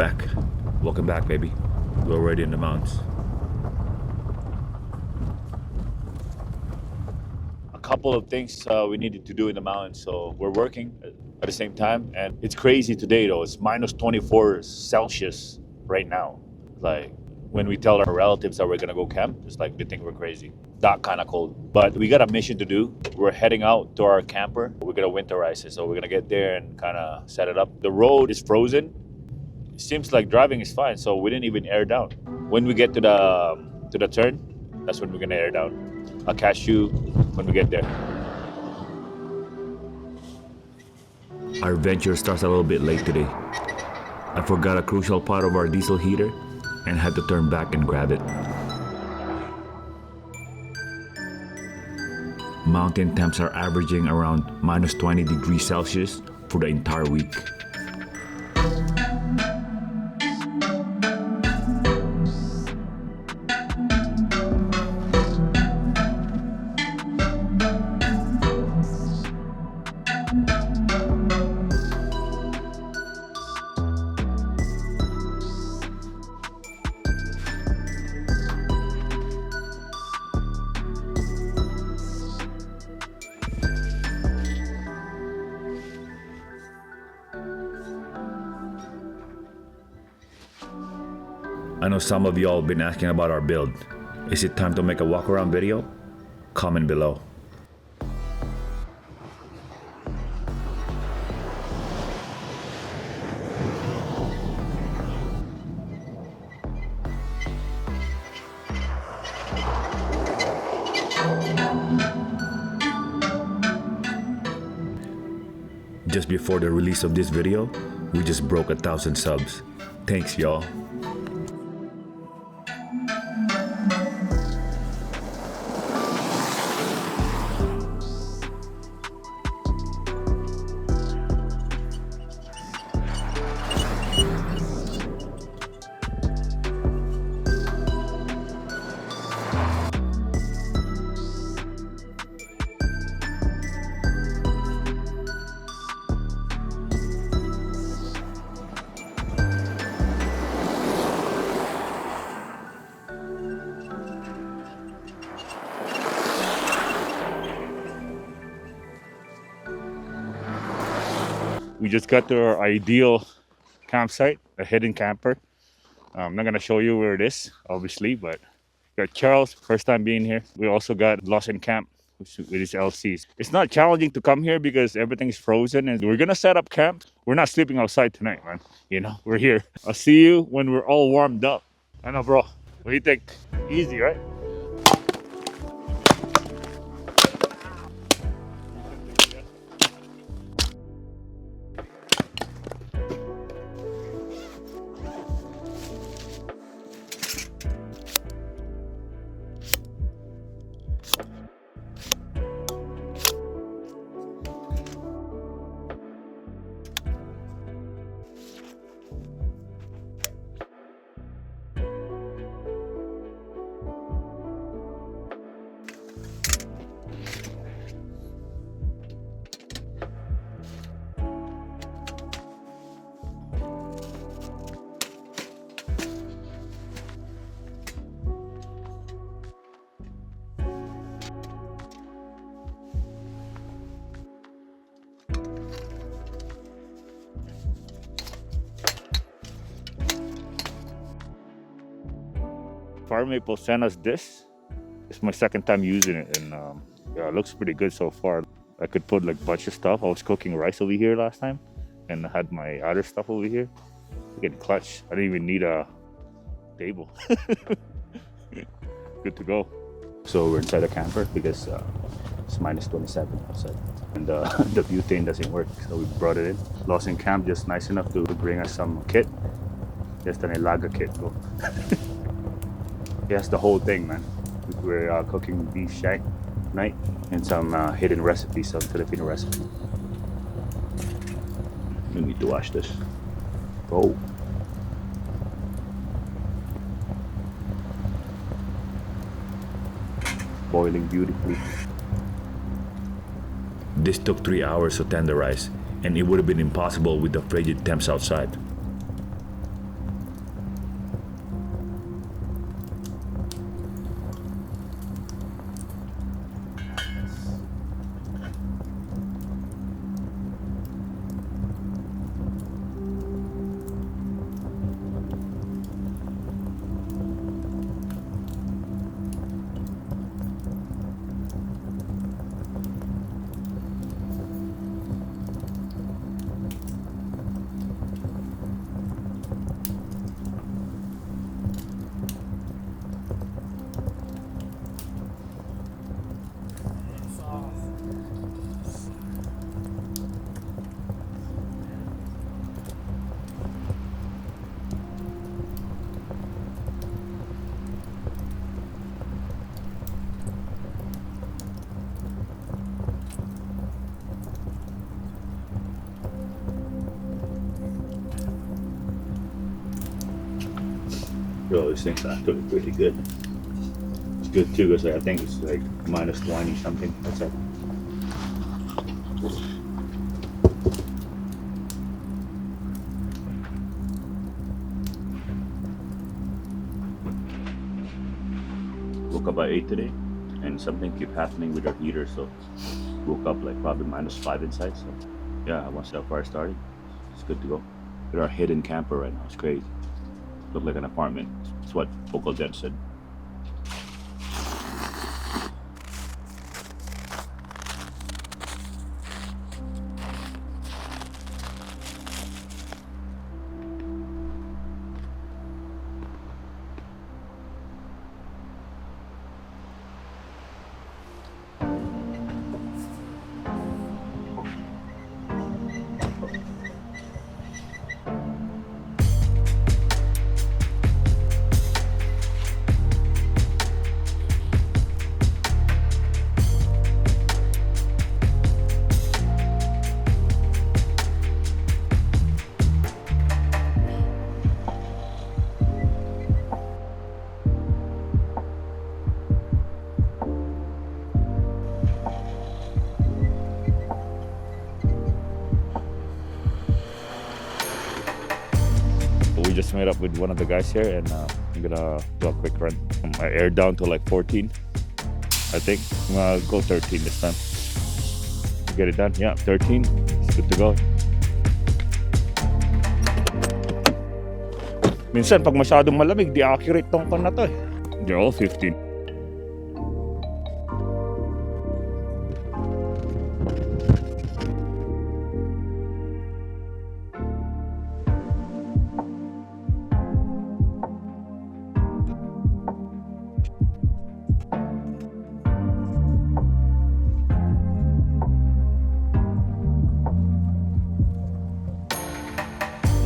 back. Welcome back, baby. We're already in the mountains. A couple of things we needed to do in the mountains, so we're working at the same time. And it's crazy today, though. It's minus 24 Celsius right now. Like, when we tell our relatives that we're gonna go camp, it's like they think we're crazy. That kind of cold. But we got a mission to do. We're heading out to our camper. We're gonna winterize it, so we're gonna get there and kind of set it up. The road is frozen. It seems like driving is fine, so we didn't even air down. When we get to the turn, that's when we're gonna air down. I'll catch you when we get there. Our venture starts a little bit late today. I forgot a crucial part of our diesel heater and had to turn back and grab it. Mountain temps are averaging around minus 20 degrees Celsius for the entire week. I know some of y'all have been asking about our build. Is it time to make a walk-around video? Comment below. Just before the release of this video, we just broke 1,000 subs. Thanks, y'all. We just got to our ideal campsite, a hidden camper. I'm not gonna show you where it is, obviously, but got Charles, first time being here. We also got Lost in Camp with his LCs. It's not challenging to come here because everything's frozen and we're gonna set up camp. We're not sleeping outside tonight, man. You know, we're here. I'll see you when we're all warmed up. I know, bro. What do you think? Easy, right? Fire Maple sent us this. It's my second time using it, and yeah, it looks pretty good so far. I could put like a bunch of stuff. I was cooking rice over here last time and I had my other stuff over here. Getting clutch. I didn't even need a table. Good to go. So we're inside the camper because it's minus 27 outside and the butane doesn't work, so we brought it in. Lost in Camp just nice enough to bring us some kit. Just an Nilaga kit. Go. Yes, the whole thing, man. We're cooking beef shank tonight and some hidden recipes, some Filipino recipe. We need to wash this. Oh. Boiling beautifully. This took 3 hours to tenderize, and it would have been impossible with the frigid temps outside. So this thing's actually pretty good. It's good too because I think it's like minus 20 something. That's it. Woke up by 8 today and something kept happening with our heater, so woke up like probably minus 5 inside. So yeah, once that fire started, it's good to go. We're our hidden camper right now. It's crazy. Look like an apartment. It's what Uncle Dad said. We just met up with one of the guys here, and I'm gonna do a quick run. My air down to like 14. I think I'm gonna go 13 this time. Get it done. Yeah, 13. It's good to go. Minsan pag masyadong malamig, di accurate tong pan na to eh. They're all 15.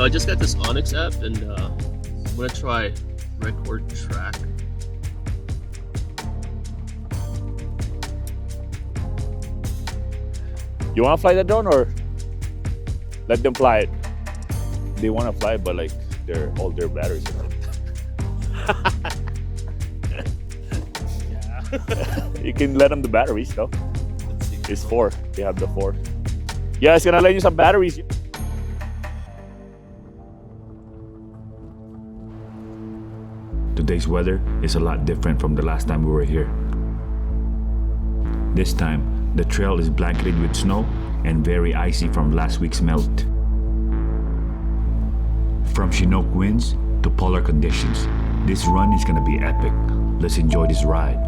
I just got this Onyx app, and I'm gonna try record track. You wanna fly the drone or let them fly it? They wanna fly, but like all their batteries are Yeah. You can let them the batteries though. It's 4. They have the 4. Yeah, it's gonna let you some batteries. Today's weather is a lot different from the last time we were here. This time, the trail is blanketed with snow and very icy from last week's melt. From Chinook winds to polar conditions, this run is gonna be epic. Let's enjoy this ride.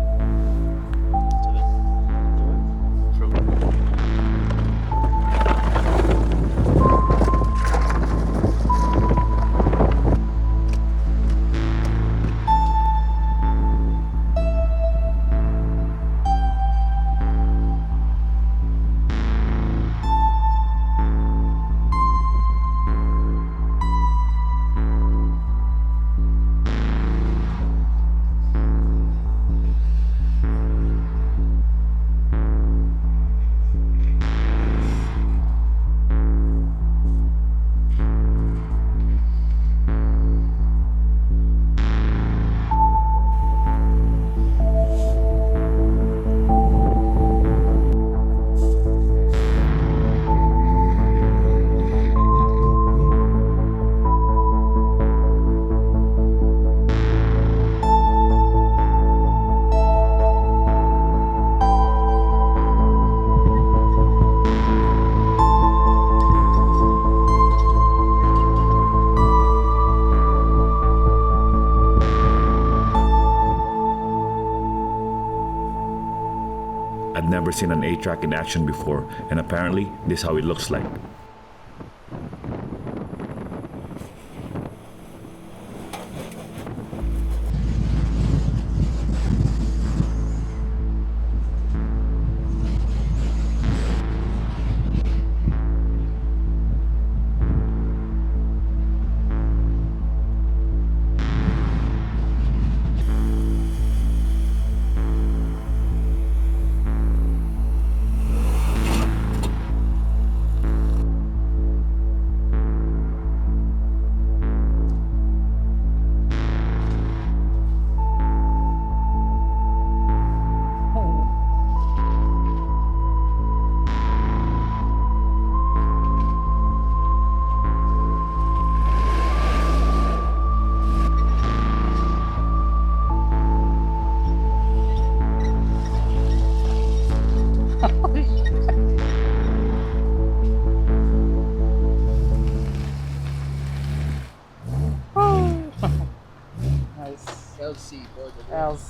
I've never seen an A-TRAC in action before, and apparently this is how it looks like.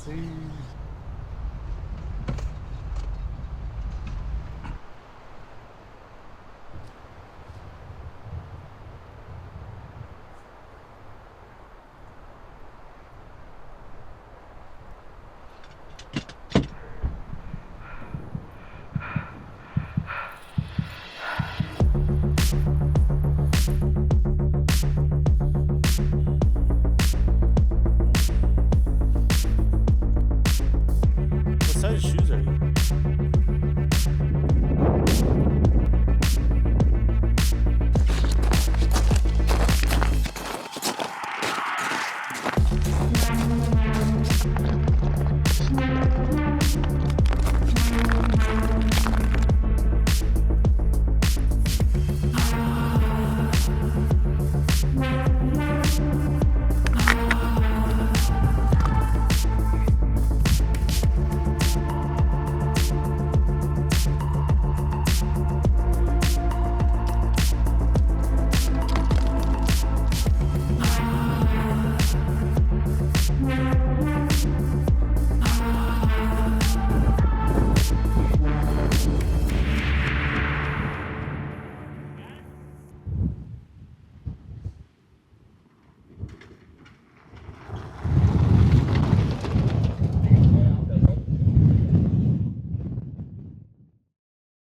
What size shoes are you?